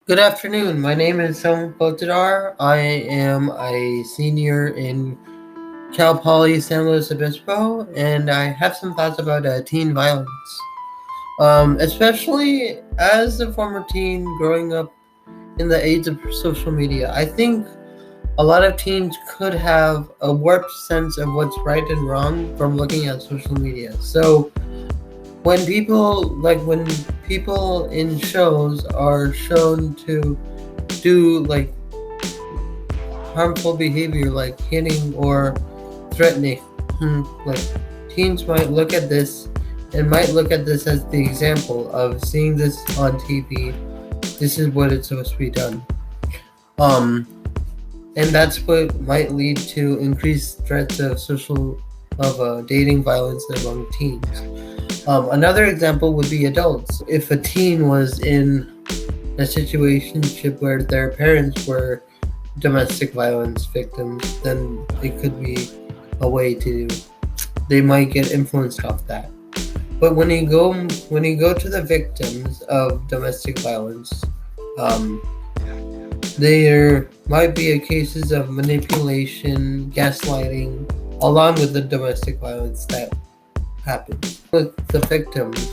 Good afternoon. My name is Sohum Fotedar. I am a senior in Cal Poly San Luis Obispo, and I have some thoughts about teen violence. Especially as a former teen growing up in the age of social media, I think a lot of teens could have a warped sense of what's right and wrong from looking at social media. So when people in shows are shown to do harmful behavior like hitting or threatening, like teens might look at this as the example of seeing this on TV. This is what it's supposed to be done. Um, and that's what might lead to increased threats of dating violence among teens. Another example would be adults. If a teen was in a situationship where their parents were domestic violence victims, then it could be a way they might get influenced off that. But when you go to the victims of domestic violence, there might be cases of manipulation, gaslighting, along with the domestic violence that happens. With the victims,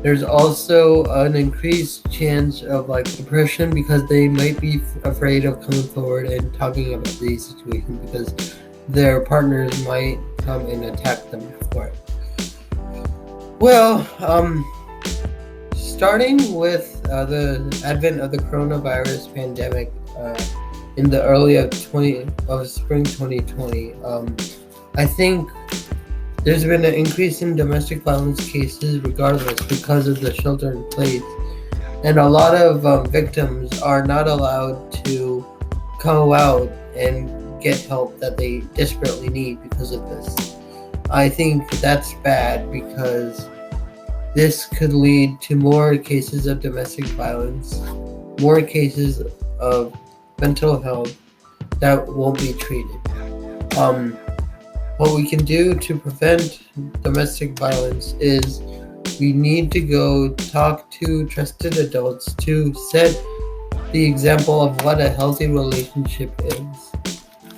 there's also an increased chance of depression because they might be afraid of coming forward and talking about these situations because their partners might come and attack them for it. Well, starting with the advent of the coronavirus pandemic in the early of spring 2020, I think there's been an increase in domestic violence cases regardless because of the shelter in place. And a lot of victims are not allowed to go out and get help that they desperately need because of this. I think that's bad because this could lead to more cases of domestic violence, more cases of mental health that won't be treated. What we can do to prevent domestic violence is we need to go talk to trusted adults to set the example of what a healthy relationship is.